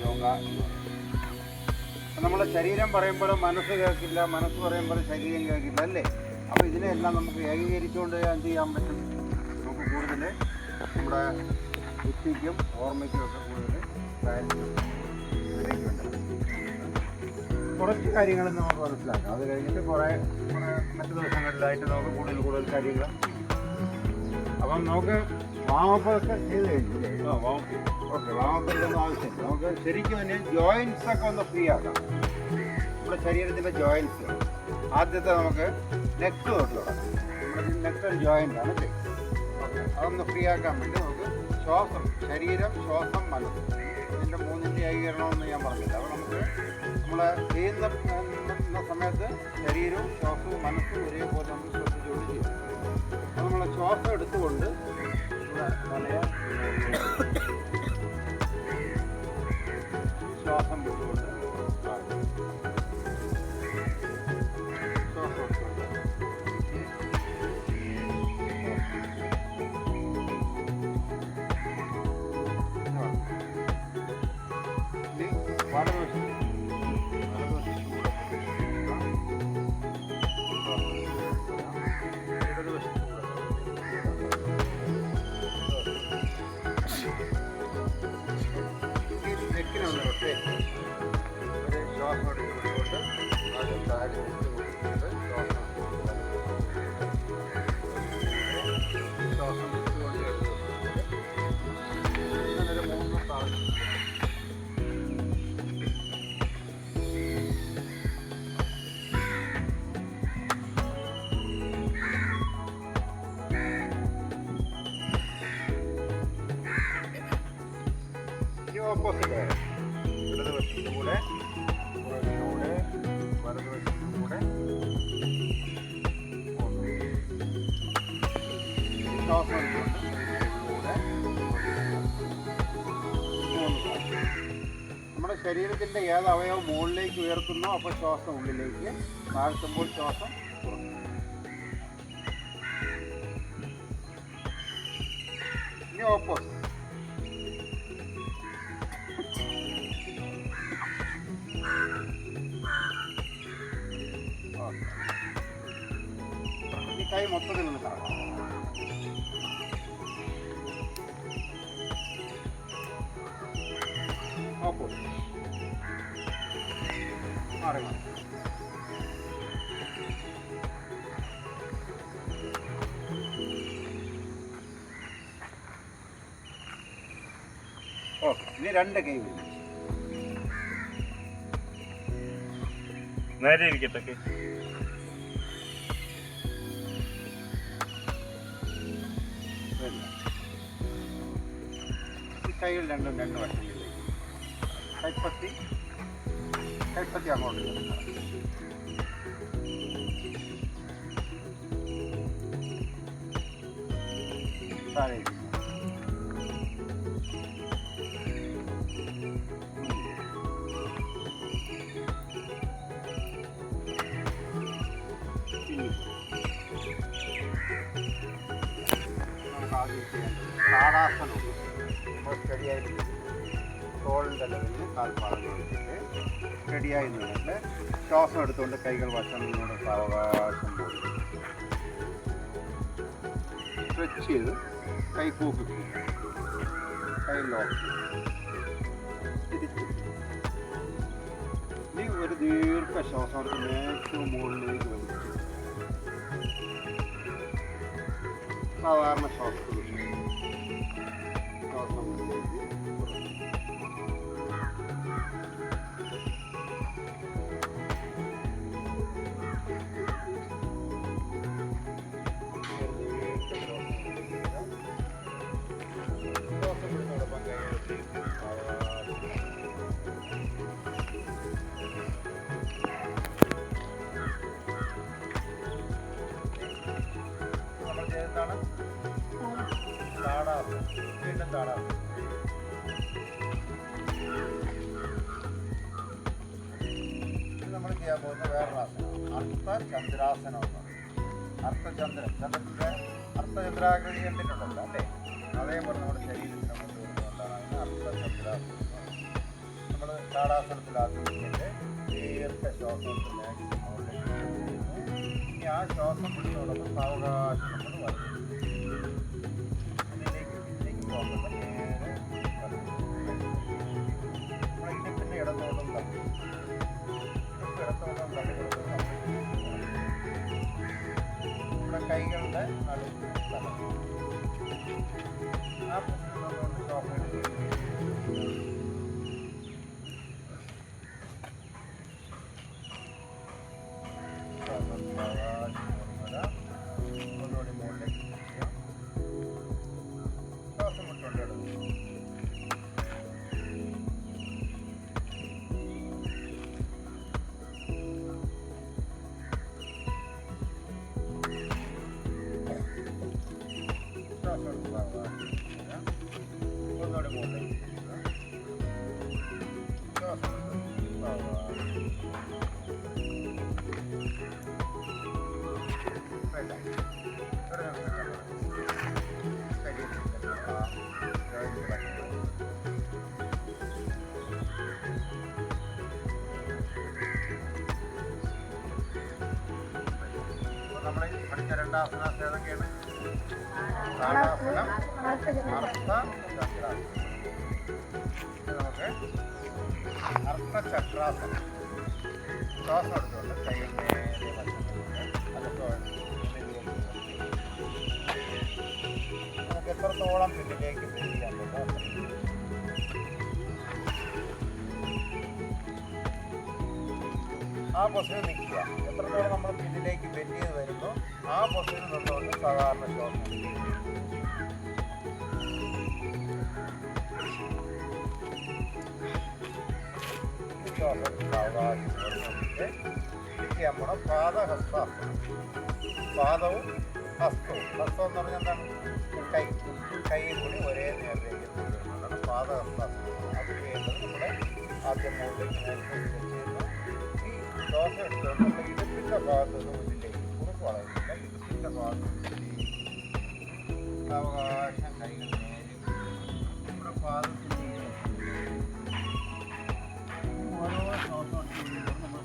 യോഗ എന്ന് പറയുന്നത്. നമ്മുടെ ശരീരം പറയുമ്പോൾ മനസ്സ് കേൾക്കില്ല, മനസ്സ് പറയുമ്പോൾ ശരീരം കേൾക്കില്ല അല്ലേ? അപ്പോൾ ഇതിനെല്ലാം നമുക്ക് ഏകീകരിച്ചുകൊണ്ട് എന്ത് ചെയ്യാൻ പറ്റും? നമുക്ക് കൂടുതൽ നമ്മുടെ ബുദ്ധിക്കും ഓർമ്മയ്ക്കും ഒക്കെ കൂടുതൽ കുറച്ച് കാര്യങ്ങൾ നമുക്ക് മനസ്സിലാക്കാം. അത് കഴിഞ്ഞിട്ട് കുറേ മറ്റു ദിവസങ്ങളിലായിട്ട് നമുക്ക് കൂടുതൽ കാര്യങ്ങൾ. അപ്പം നമുക്ക് വാമപ്പൊക്കെ ചെയ്ത് കഴിഞ്ഞു. ഓക്കെ, വാമപ്പിൻ്റെ ഒന്നും ആവശ്യമില്ല. നമുക്ക് ശരിക്കും തന്നെ ജോയിൻസ് ഒക്കെ ഒന്ന് ഫ്രീ ആക്കാം. നമ്മുടെ ശരീരത്തിൻ്റെ ജോയിൻസ് ആദ്യത്തെ നമുക്ക് നെക്ക് തൊട്ട് തുടങ്ങാം. നമ്മുടെ നെക്ക് ഒരു ജോയിൻ്റ് ആണ്. ഓക്കെ, അതൊന്ന് ഫ്രീ ആക്കാൻ വേണ്ടി നമുക്ക് ശ്വാസം, ശരീരം, ശ്വാസം, മനസ്സ്, ഇതിൻ്റെ മൂന്നിൻ്റെ ഏകീകരണമെന്ന് ഞാൻ പറഞ്ഞില്ല. അപ്പോൾ നമുക്ക് നമ്മൾ ചെയ്യുന്ന സമയത്ത് ശരീരവും ശ്വാസവും മനസ്സും ഒരേപോലെ നമ്മൾ ശ്രദ്ധിച്ചുകൊണ്ട് ചെയ്യും. അപ്പോൾ നമ്മൾ ശ്വാസം എടുത്തുകൊണ്ട് ശ്വാസം വിട്ടുകൊണ്ട് ശ്വാസം എടുത്തുകൊണ്ട് വലതുവശം നെക്കിനുണ്ട്. പക്ഷേ ഒരു ശ്വാസം എടുത്തുകൊണ്ട് ആദ്യം താഴെ കൊടുത്തുകൊണ്ട് ശ്വാസം വിട്ടുകൊണ്ട് അങ്ങനെ 3 പ്രാവശ്യം. ഓപ്പോസിറ്റ് ഇടതുവശത്തുകൂടെ പുറകിലൂടെ വലതുവശത്തുകൂടെ ശ്വാസം എടുത്തുകൊണ്ട് നമ്മുടെ ശരീരത്തിൻ്റെ ഏത് അവയവം മുകളിലേക്ക് ഉയർത്തുന്നോ അപ്പോൾ ശ്വാസം ഉള്ളിലേക്ക്, താഴ്ത്തുമ്പോൾ ശ്വാസം പുറത്തു. ഇനി ഓപ്പോസിറ്റ്. ഈ കൈ മൊത്തത്തിൽ നിന്ന് കറങ്ങാം. ഓപ്പോസിറ്റ് മാറി മാറി. ഓക്കെ, ഇനി 2 കൈ വരും. നേരെ ഇരിക്കട്ടെ. ഈ കൈകൾ രണ്ടും 2 വശങ്ങളിലേക്ക് കൈപ്പത്തി അങ്ങോട്ട് താഴെ താടാസനം. സ്റ്റഡിയായിട്ട് തോളിൻ്റെ ലെവലിൽ കാൽപ്പാടം വെച്ചിട്ട് സ്റ്റഡിയായി നിന്നിട്ട് ശ്വാസം എടുത്തുകൊണ്ട് കൈകൾ വശം നിന്നോട് സാവകാശം പോയി സ്ട്രെച്ച് ചെയ്ത് കൈ കൂപ്പി കൈ ലോക്ക് തിരിച്ചു. ഇനി ഒരു ദീർഘശ്വാസം എടുത്ത് ഏറ്റവും മുകളിലേക്ക് വലിച്ചു സാധാരണ ശ്വാസത്തിൽ ശ്വാസം എന്താണ് താടാസം. വീണ്ടും താടാസം. ഇത് നമ്മൾ ചെയ്യാൻ പോകുന്ന വേറൊരു ആസനം അർത്ഥചന്ദ്രാസനം എന്ന് പറയും. അർത്ഥചന്ദ്രാകൃതി കണ്ടിട്ടുണ്ടല്ലോ അല്ലേ? അതേപോലെ നമ്മുടെ ശരീരത്തിന് കൊണ്ടുവരുന്നതുകൊണ്ടാണ് അതിന് അർത്ഥചന്ദ്രാസനം. നമ്മൾ താടാസനത്തിലാക്കി വെച്ചിട്ട് ദീർഘശ്വാസം ഇനി ആ ശ്വാസം പിടിച്ചോടൊപ്പം സാവകാശം നമ്മൾ വളരും. ഇതിലേക്ക് പോകുമ്പോൾ നേരെ നമ്മൾ ഇടുപ്പിൻ്റെ ഇടത്തോട്ടും തള്ളി ഇടത്തോട്ടും തള്ളി കൊടുത്ത് നമ്മുടെ കൈകളുടെ നടുവ് തള്ളി ആ പൊസിഷനിലോട്ട് ശ്വാസം എടുത്ത് ഒന്നുകൂടി മുകളിലേക്ക് ശ്വാസം വിട്ടുകൊണ്ട് എടുക്കും. ശ്വാസം എടുക്കുക. ഒന്നുകൂടി മുകളിലേക്ക് ശ്വാസം നമ്മൾ പഠിച്ച രണ്ടാസനം ഏതൊക്കെയാണ്? താടാസനം, അർത്ഥ ചക്രാസനം. നമുക്ക് അർത്ഥചക്രാസനം. ശ്വാസം എടുത്തുകൊണ്ട് കൈകൾ നേരെ നമുക്ക് എത്രത്തോളം പിന്നിലേക്ക് ചെയ്യാൻ പറ്റും. ആ പൊസിഷൻ നിൽക്കുക. എത്രത്തോളം നമ്മൾ പിന്നിലേക്ക് ബെൻഡ് ചെയ്ത് വരുമ്പോൾ ആ പൊസിഷൻ നിന്നുകൊണ്ട് സാധാരണ ശ്വാസം നമ്മുടെ പാദഹസ്താസനം. പാദവും ഹസ്തവും. ഹസ്തം എന്ന് പറഞ്ഞാൽ എന്താണ്? കൈയും കൂടി ഒരേ നേരിലേക്ക് കൊണ്ടുവരുന്നതാണ് പാദഹസ്താസനം. അത് ചെയ്യേണ്ടത് നമ്മുടെ ആദ്യം മുകളിലേക്ക് ചെയ്യുന്നു. ഈ ശ്വാസം എടുത്തുകൊണ്ട് നമ്മുടെ ഇടുപ്പിൻ്റെ ഭാഗത്ത് നിന്ന് മുന്നിലേക്ക് കുറുക്ക് വളരുന്നില്ല. ഇടുപ്പിൻ്റെ ഭാഗത്ത് അവകാശം കൈകൾ നേരെ നമ്മുടെ പാദത്തിൽ ഓരോ ശ്വാസം എടുത്തുകൊണ്ടിരിക്കുമ്പോൾ നമ്മൾ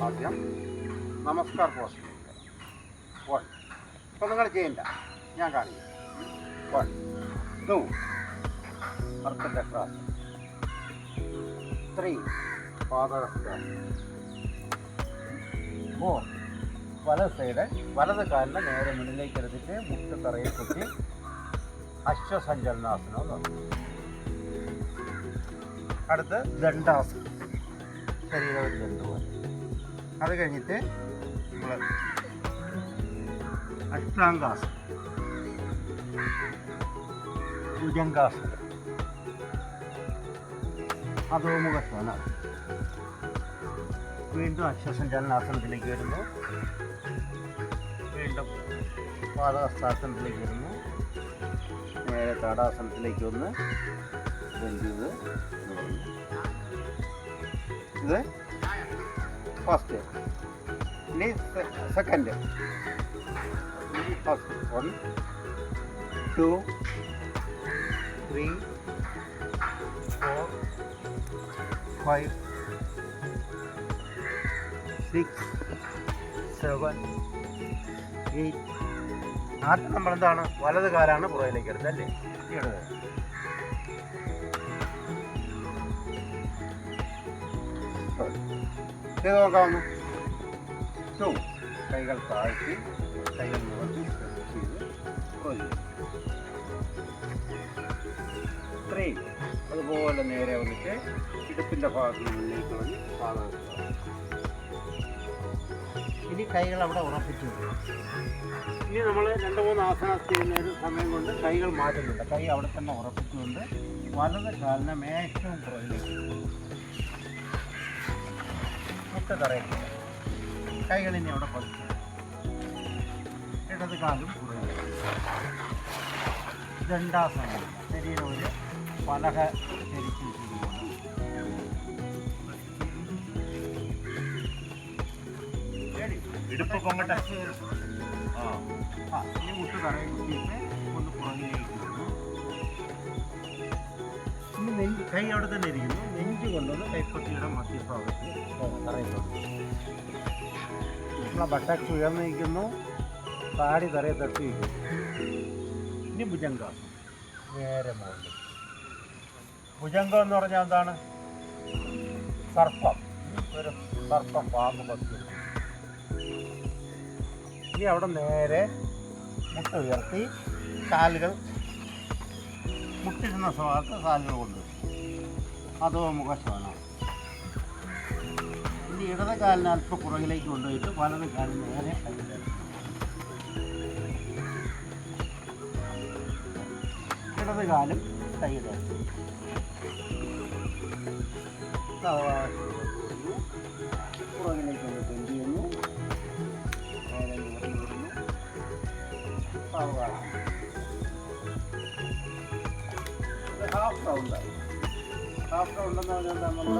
ആദ്യം നമസ്കാർ പോസ്റ്റ്. 1. ഇപ്പം നിങ്ങൾ ചെയ്യണ്ട, ഞാൻ കാണിക്കാം. 1, 2 അർത്ഥചക്രാസനം. 3 പാദഹസ്താസനം. 4 വലത് സൈഡ് വലത് കാലിനെ നേരെ മുന്നിലേക്ക് എടുത്തിട്ട് മുട്ട് തറയിൽ കുത്തി അശ്വസഞ്ചലനാസനം നടത്തും. അടുത്ത് ദണ്ഡാസനം, ശരീരം ഒരു ദണ്ഡ് പോലെ. അത് കഴിഞ്ഞിട്ട് നമ്മൾ അഷ്ടാംഗാസനം, ഭുജംഗാസനം, അധോമുഖസ്ഥാനം. വീണ്ടും അശ്വസഞ്ചലനാസനത്തിലേക്ക് വരുന്നു. വീണ്ടും പാദഹസ്താസനത്തിലേക്ക് വരുന്നു. നേരെ താടാസനത്തിലേക്ക് വന്ന് ബെൻഡ് ചെയ്ത് ഇത് ഫസ്റ്റ്. ഇനി സെക്കൻഡ്. ഫസ്റ്റ് 1, 2, 3, 4, 5, 6, 7, 8. ആദ്യം നമ്മളെന്താണ്? വലത് കാലാണ് പുറകിലേക്ക് എടുത്തത് അല്ലേ? ഇടത്. ഇത് നോക്കാവുന്നു. 2 കൈകൾ താഴ്ത്തി കൈകൾ നിവർത്തി ചെയ്ത് 3 അതുപോലെ നേരെ വന്നിട്ട് ഇടുപ്പിൻ്റെ ഭാഗത്ത് മുന്നിലേക്ക് വന്ന് പാദം. ഇനി കൈകൾ അവിടെ ഉറപ്പിച്ചു. ഇനി നമ്മൾ 2-3 ആസനം ചെയ്യുന്ന ഒരു സമയം കൊണ്ട് കൈകൾ മാറ്റുന്നുണ്ട്. കൈ അവിടെ തന്നെ ഉറപ്പിച്ചുകൊണ്ട് വലത് കാലിനെ മേശവും പുറകിലേക്ക് മുട്ട് തറയില്ല. കൈകളിനെ അവിടെ പതുക്കുക. ഇടത് കാലും പുറകിൽ. ദണ്ഡാസനം. ശരീരം ഒരു പലക ചരിച്ച് വെച്ചിരിക്കുന്നു. ഇടുപ്പ് പൊങ്ങട്ടെ. ഇനി മുട്ട് തറയിൽ കുത്തിയിട്ട് ഒന്ന് പുറകിലേക്ക് ഇടുന്നു. ഇനി കൈ അവിടെ തന്നെ ഇരിക്കുന്നു. നെഞ്ച് കൊണ്ടുവന്ന് കൈപ്പത്തിയുടെ മധ്യഭാഗത്ത് തറയിട്ടുണ്ട്. നമ്മളെ ബട്ടക്സ് ഉയർന്നു നിൽക്കുന്നു. താടി തറയെ തട്ടി വയ്ക്കുന്നു. ഇനി ഭുജംഗം. നേരെ മുകളിൽ. ഭുജംഗം എന്ന് പറഞ്ഞാൽ എന്താണ്? സർപ്പം. ഒരു സർപ്പം പാമ്പ് പത്തി. ഇനി അവിടെ നേരെ മുട്ട ഉയർത്തി കാലുകൾ മുട്ടിരുന്ന ഭാഗത്ത് കാലുകൾ കൊണ്ടുവരും. അതോ മുഖശ്വാനം. ഇനി ഇടത് കാലിന് അല്പം പുറകിലേക്ക് കൊണ്ടുപോയിട്ട് വലത് കാലിന് നേരെ കൈയിലേക്ക്. ഇടത് കാലും കൈയിലേക്ക്. പുറകിലേക്ക് ഒന്ന് ബെൻഡ് ചെയ്യുന്നു. ഹാഫ് റൗണ്ടായി. ഹാഫ് റൗണ്ട് എന്ന് പറഞ്ഞാൽ നമ്മുടെ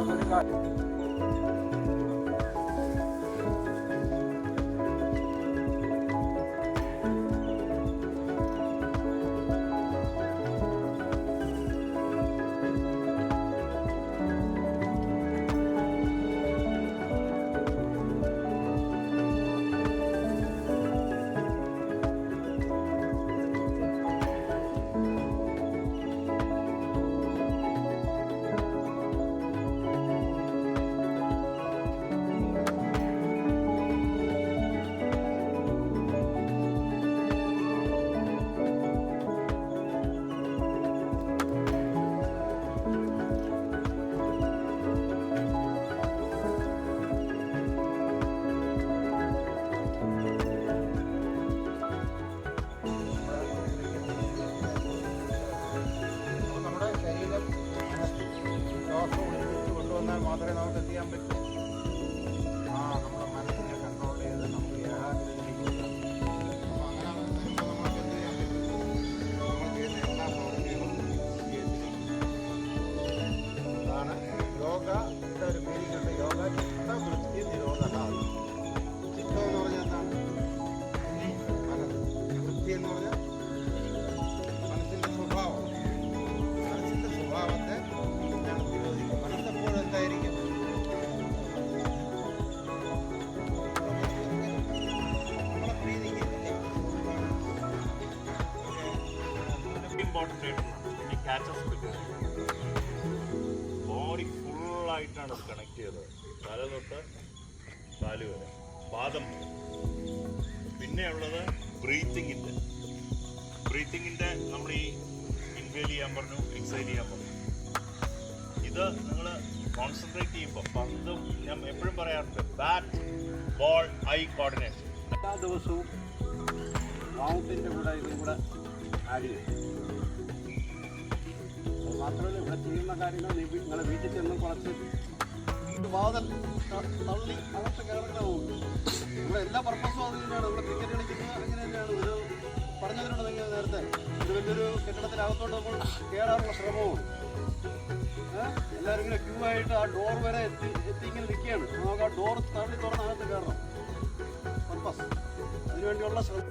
മാത്രമേ നമുക്ക് ചെയ്യാൻ പറ്റൂ. നമ്മുടെ മനസ്സിനെ കൺട്രോൾ ചെയ്ത് നമുക്ക് ഏകാഗ്രതയിലേക്ക് നമുക്ക് എന്ത് ചെയ്യാൻ പറ്റും? നമ്മൾ ചെയ്യുന്ന എല്ലാ പ്രവൃത്തികളും അതാണ് യോഗയുടെ ഒരു പേരിലുണ്ട്. യോഗ ചിത്തവൃത്തി നിരോധ. ചിത്തം എന്ന് പറഞ്ഞാൽ എന്താണ്? മനസ്സ്. വൃത്തി എന്ന് പറഞ്ഞാൽ മനസ്സിൻ്റെ സ്വഭാവം. മനസ്സിൻ്റെ സ്വഭാവത്തെ നിരോധിക്കും. മനസ്സെപ്പോഴും എന്തായിരിക്കും? ബോഡി ഫുള്ളായിട്ടാണ് കണക്ട് ചെയ്തത്. തല തൊട്ട് കാല് വരെ, പാദം വരെ. പിന്നെയുള്ളത് ബ്രീത്തിങ്ങിൻ്റെ നമ്മൾ ഈ ഇൻഹേൽ ചെയ്യാൻ പറഞ്ഞു, എക്സൈൽ ചെയ്യാൻ പറഞ്ഞു. ഇത് നിങ്ങൾ കോൺസെൻട്രേറ്റ് ചെയ്യുമ്പോൾ പന്തും ഞാൻ എപ്പോഴും പറയാറുണ്ട്, ബാറ്റ് ബോൾ ഐ കോർഡിനേഷൻ. എല്ലാ ദിവസവും വാമപ്പിൻ്റെ കൂടെ ഇതും കൂടെ ആഡ് ചെയ്യും. അത് മാത്രമല്ല ഇവിടെ ചെയ്യുന്ന കാര്യങ്ങൾ നിങ്ങളെ വീട്ടിൽ ചെന്ന് കുറച്ച് വാതൽ തള്ളി അകത്ത് കയറുന്ന പോകും. ഇവിടെ എല്ലാ പർപ്പസും അത് തന്നെയാണ്. ഇവിടെ ക്രിക്കറ്റ് കളിക്കുന്നത് അങ്ങനെ തന്നെയാണ്. ഒരു പറഞ്ഞതിനോട് നിങ്ങൾ നേരത്തെ ഒരു വലിയൊരു കെട്ടിടത്തിനകത്തോട്ട് നമ്മൾ കയറാനുള്ള ശ്രമവും എല്ലാവരും ഇങ്ങനെ ക്യൂ ആയിട്ട് ആ ഡോർ വരെ എത്തി ഇങ്ങനെ നിൽക്കുകയാണ്. നമുക്ക് ആ ഡോർ തള്ളി തുറന്ന് അകത്ത് കയറണം. പർപ്പസ് അതിനുവേണ്ടിയുള്ള ശ്രമം.